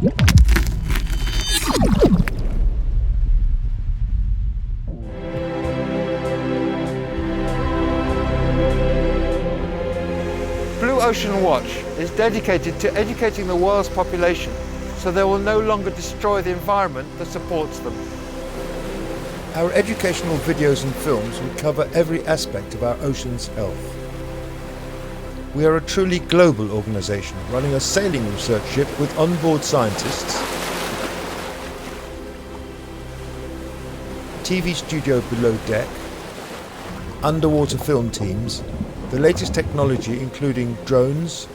Blue Ocean Watch is dedicated to educating the world's population so they will no longer destroy the environment that supports them. Our educational videos and films will cover every aspect of our ocean's health. We are a truly global organisation running a sailing research ship with onboard scientists, TV studio below deck, underwater film teams, the latest technology including drones,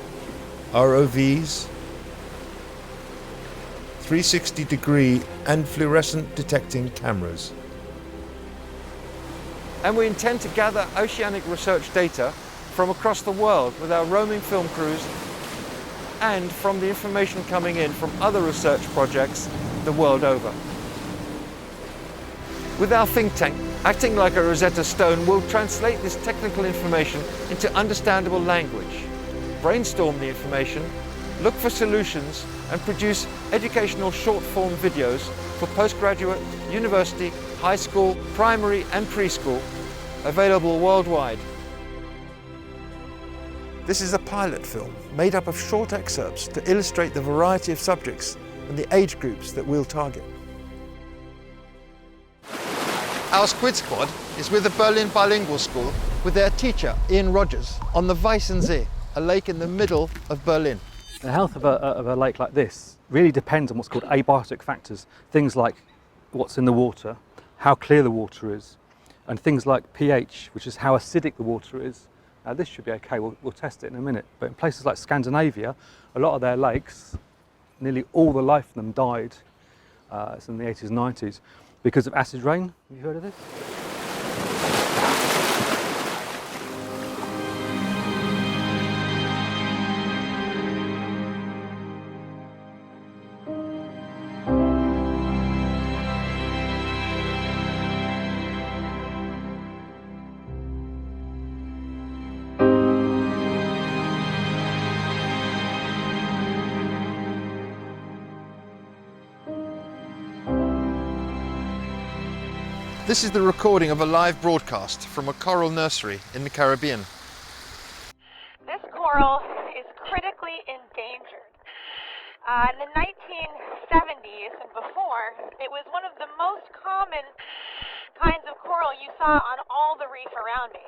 ROVs, 360-degree and fluorescent detecting cameras. And we intend to gather oceanic research data from across the world with our roaming film crews and from the information coming in from other research projects the world over. With our think tank, acting like a Rosetta Stone, we'll translate this technical information into understandable language, brainstorm the information, look for solutions, and produce educational short-form videos for postgraduate, university, high school, primary and preschool, available worldwide. This is a pilot film made up of short excerpts to illustrate the variety of subjects and the age groups that we'll target. Our Squid Squad is with the Berlin Bilingual School with their teacher, Ian Rogers, on the Weißensee, a lake in the middle of Berlin. The health of a lake like this really depends on what's called abiotic factors, things like what's in the water, how clear the water is, and things like pH, which is how acidic the water is. Now this should be okay, we'll test it in a minute, but in places like Scandinavia, a lot of their lakes, nearly all the life of them died it's in the 80s and 90s because of acid rain. Have you heard of this? This is the recording of a live broadcast from a coral nursery in the Caribbean. This coral is critically endangered. In the 1970s and before, it was one of the most common kinds of coral you saw on all the reef around me.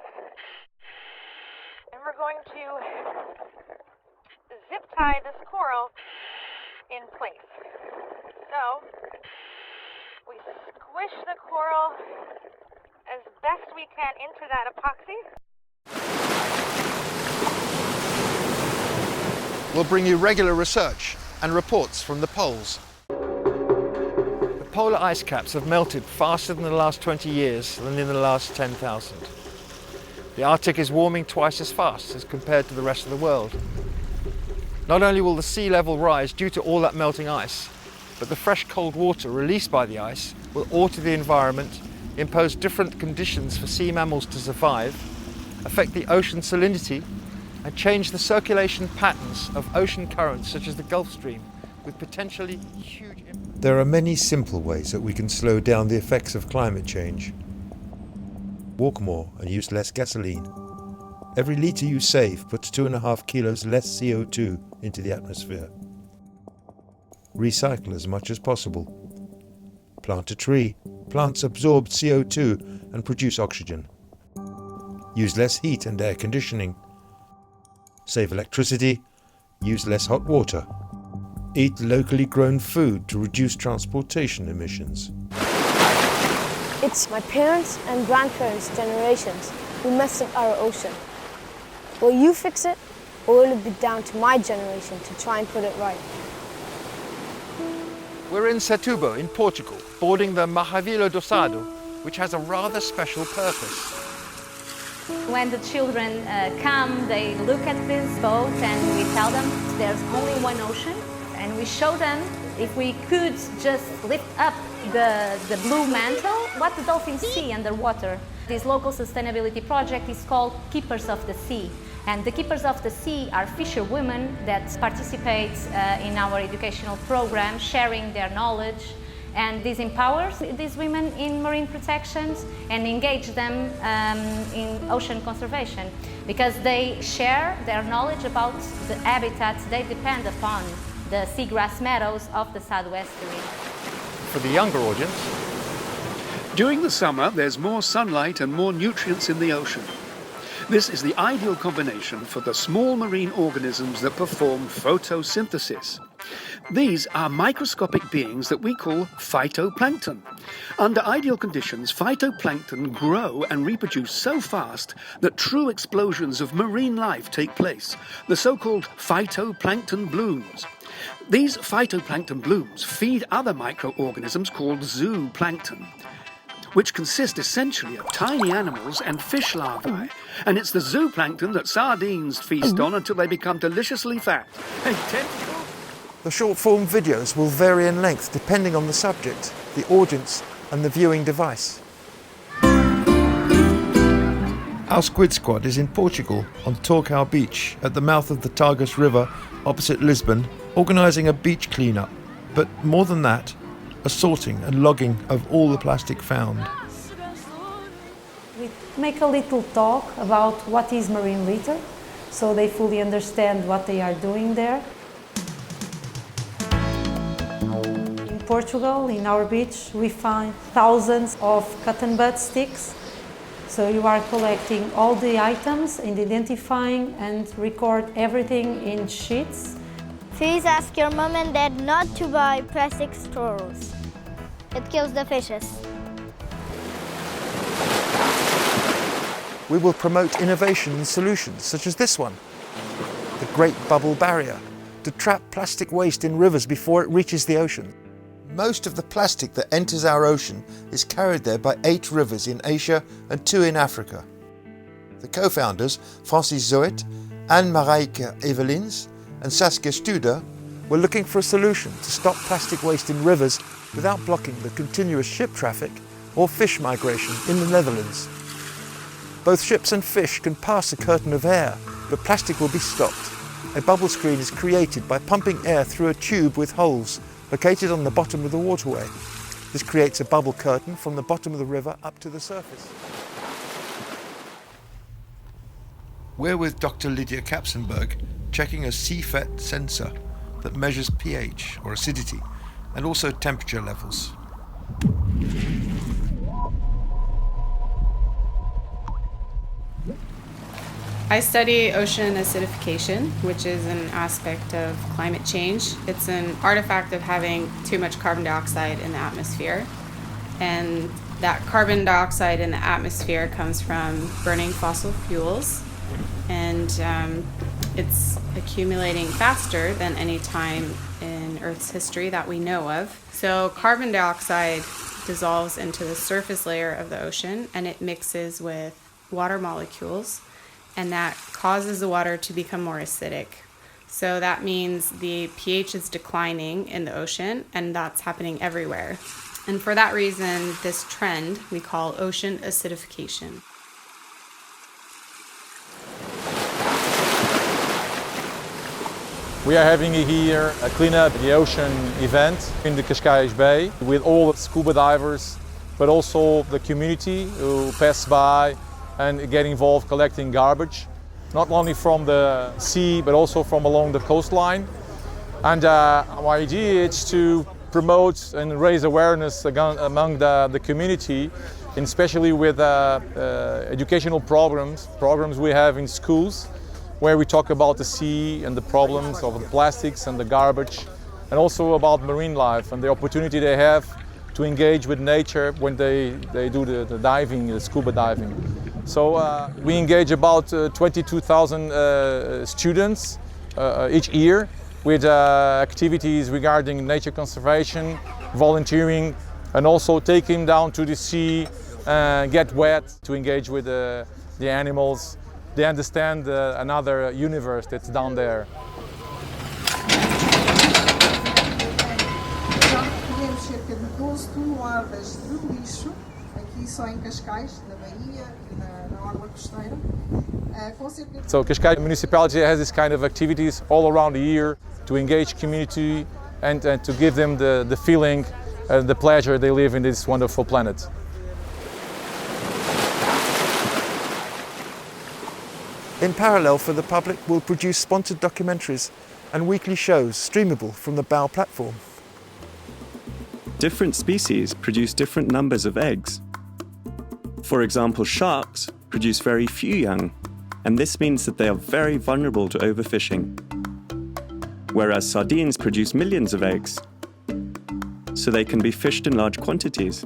And we're going to zip tie this coral in place. So, we squish the coral as best we can into that epoxy. We'll bring you regular research and reports from the poles. The polar ice caps have melted faster in the last 20 years than in the last 10,000. The Arctic is warming twice as fast as compared to the rest of the world. Not only will the sea level rise due to all that melting ice, but the fresh cold water released by the ice will alter the environment, impose different conditions for sea mammals to survive, affect the ocean salinity, and change the circulation patterns of ocean currents such as the Gulf Stream, with potentially huge impacts. There are many simple ways that we can slow down the effects of climate change. Walk more and use less gasoline. Every litre you save puts 2.5 kilos less CO2 into the atmosphere. Recycle as much as possible. Plant a tree. Plants absorb CO2 and produce oxygen. Use less heat and air conditioning. Save electricity. Use less hot water. Eat locally grown food to reduce transportation emissions. It's my parents' and grandparents' generations who messed up our ocean. Will you fix it, or will it be down to my generation to try and put it right? We're in Setúbal in Portugal, boarding the Maravilha do Sado, which has a rather special purpose. When the children come, they look at this boat and we tell them there's only one ocean, and we show them if we could just lift up the blue mantle, what the dolphins see underwater. This local sustainability project is called Keepers of the Sea, And the Keepers of the Sea are fisherwomen that participate in our educational program, sharing their knowledge. And this empowers these women in marine protection and engage them in ocean conservation because they share their knowledge about the habitats they depend upon, the seagrass meadows of the southwesterly. For the younger audience, During the summer, there's more sunlight and more nutrients in the ocean. This is the ideal combination for the small marine organisms that perform photosynthesis. These are microscopic beings that we call phytoplankton. Under ideal conditions, phytoplankton grow and reproduce so fast that true explosions of marine life take place, the so-called phytoplankton blooms. These phytoplankton blooms feed other microorganisms called zooplankton, which consist essentially of tiny animals and fish larvae. And it's the zooplankton that sardines feast on until they become deliciously fat. Hey, tentacles? The short-form videos will vary in length depending on the subject, the audience and the viewing device. Our Squid Squad is in Portugal on Torcao Beach at the mouth of the Tagus River opposite Lisbon, organising a beach clean-up. But more than that, a sorting and logging of all the plastic found. We make a little talk about what is marine litter, so they fully understand what they are doing there. In Portugal, in our beach, we find thousands of cotton bud sticks. So you are collecting all the items and identifying and record everything in sheets. Please ask your mom and dad not to buy plastic straws. It kills the fishes. We will promote innovation and solutions such as this one, the Great Bubble Barrier, to trap plastic waste in rivers before it reaches the ocean. Most of the plastic that enters our ocean is carried there by 8 rivers in Asia and 2 in Africa. The co-founders, Francis Zoet, Anne-Marijke Evelins and Saskia Studer, were looking for a solution to stop plastic waste in rivers without blocking the continuous ship traffic or fish migration in the Netherlands. Both ships and fish can pass a curtain of air, but plastic will be stopped. A bubble screen is created by pumping air through a tube with holes located on the bottom of the waterway. This creates a bubble curtain from the bottom of the river up to the surface. We're with Dr. Lydia Kapsenberg checking a CFET sensor that measures pH or acidity and also temperature levels. I study ocean acidification, which is an aspect of climate change. It's an artifact of having too much carbon dioxide in the atmosphere. And that carbon dioxide in the atmosphere comes from burning fossil fuels. And it's accumulating faster than any time in Earth's history that we know of. So carbon dioxide dissolves into the surface layer of the ocean and it mixes with water molecules, and that causes the water to become more acidic. So that means the pH is declining in the ocean, and that's happening everywhere. And for that reason, this trend we call ocean acidification. We are having here a cleanup the ocean event in the Cascais Bay with all the scuba divers, but also the community who pass by and get involved collecting garbage, not only from the sea but also from along the coastline. And our idea is to promote and raise awareness among the community, and especially with educational programs we have in schools, where we talk about the sea and the problems of the plastics and the garbage, and also about marine life and the opportunity they have to engage with nature when they do the diving, the scuba diving. So we engage about 22,000 students each year with activities regarding nature conservation, volunteering, and also taking down to the sea, get wet to engage with the animals. They understand another universe that's down there. Temos cerca de 12 toneladas de lixo aqui só em Cascais, na Bahia e na orla costeira. Com cerca de... So Cascais municipality has this kind of activities all around the year to engage community and to give them the feeling and the pleasure they live in this wonderful planet. In parallel, for the public, we'll produce sponsored documentaries and weekly shows streamable from the bow platform. Different species produce different numbers of eggs. For example, sharks produce very few young, and this means that they are very vulnerable to overfishing. Whereas sardines produce millions of eggs, so they can be fished in large quantities.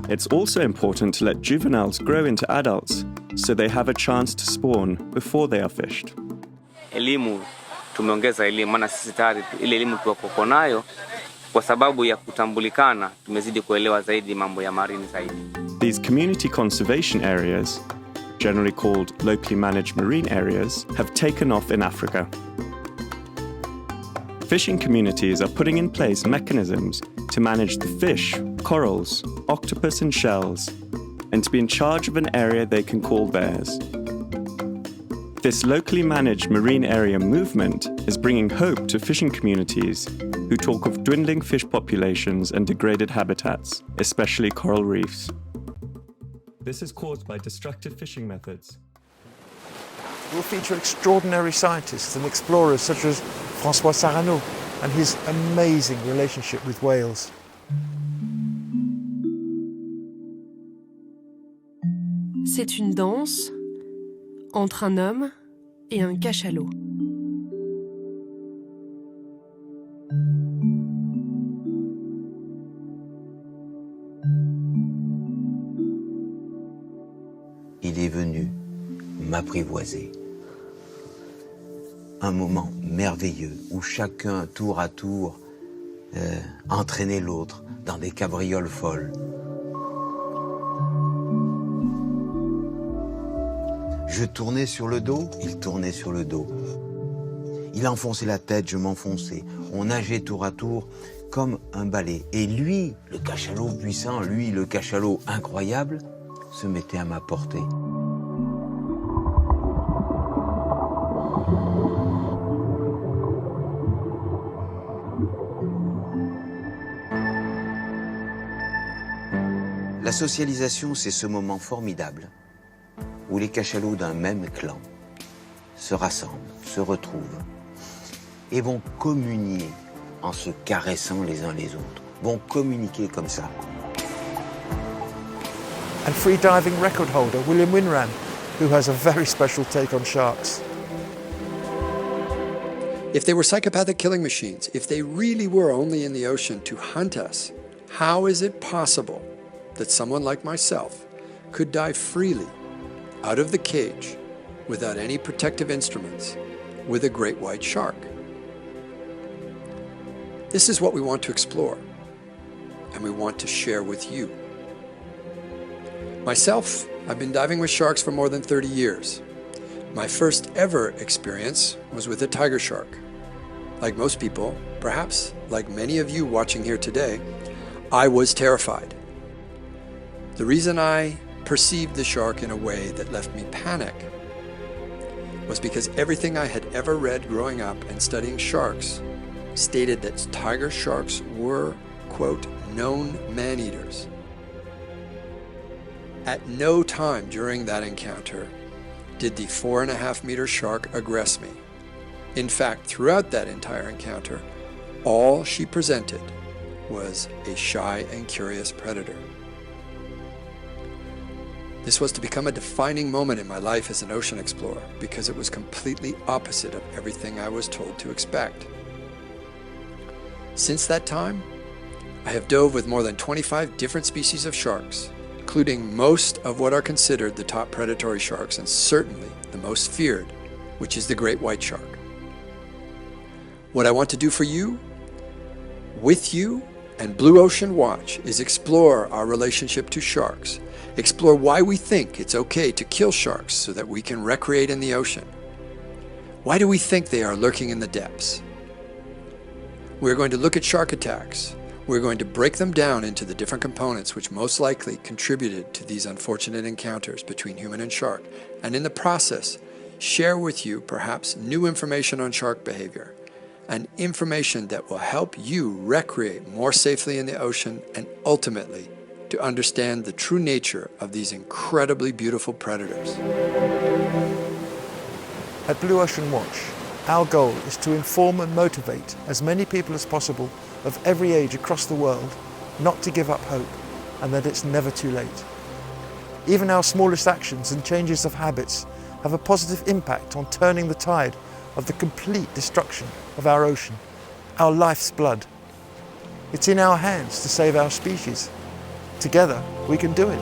It's also important to let juveniles grow into adults, so they have a chance to spawn before they are fished. Elimu, tumeongeza elimu, maana sisi tayari ile elimu tuko nayo kwa sababu ya kutambulikana, tumezidi kuelewa zaidi mambo ya marine zaidi. These community conservation areas, generally called locally managed marine areas, have taken off in Africa. Fishing communities are putting in place mechanisms to manage the fish, corals, octopus and shells, and to be in charge of an area they can call theirs. This locally managed marine area movement is bringing hope to fishing communities who talk of dwindling fish populations and degraded habitats, especially coral reefs. This is caused by destructive fishing methods. We'll feature extraordinary scientists and explorers such as François Sarano and his amazing relationship with whales. C'est une danse entre un homme et un cachalot. Il est venu m'apprivoiser. Un moment merveilleux où chacun, tour à tour, entraînait l'autre dans des cabrioles folles. Je tournais sur le dos, il tournait sur le dos. Il enfonçait la tête, je m'enfonçais. On nageait tour à tour comme un balai. Et lui, le cachalot puissant, lui, le cachalot incroyable, se mettait à ma portée. La socialisation, c'est ce moment formidable où les cachalots d'un même clan se rassemblent, se retrouvent et vont communier en se caressant les uns les autres, vont communiquer comme ça. And free diving record holder William Winran, who has a very special take on sharks. If they were psychopathic killing machines, if they really were only in the ocean to hunt us, how is it possible that someone like myself could dive freely out of the cage without any protective instruments with a great white shark? This is what we want to explore, and we want to share with you. Myself, I've been diving with sharks for more than 30 years. My first ever experience was with a tiger shark. Like most people, perhaps like many of you watching here today, I was terrified. The reason I perceived the shark in a way that left me panic was because everything I had ever read growing up and studying sharks stated that tiger sharks were, quote, known man-eaters. At no time during that encounter did the 4.5-meter shark aggress me. In fact, throughout that entire encounter, all she presented was a shy and curious predator. This was to become a defining moment in my life as an ocean explorer because it was completely opposite of everything I was told to expect. Since that time, I have dove with more than 25 different species of sharks, including most of what are considered the top predatory sharks and certainly the most feared, which is the great white shark. What I want to do for you, with you, and Blue Ocean Watch is explore our relationship to sharks, explore why we think it's okay to kill sharks so that we can recreate in the ocean. Why do we think they are lurking in the depths? We're going to look at shark attacks. We're going to break them down into the different components which most likely contributed to these unfortunate encounters between human and shark, and in the process, share with you perhaps new information on shark behavior, and information that will help you recreate more safely in the ocean and ultimately to understand the true nature of these incredibly beautiful predators. At Blue Ocean Watch, our goal is to inform and motivate as many people as possible of every age across the world not to give up hope and that it's never too late. Even our smallest actions and changes of habits have a positive impact on turning the tide of the complete destruction of our ocean, our life's blood. It's in our hands to save our species. Together, we can do it.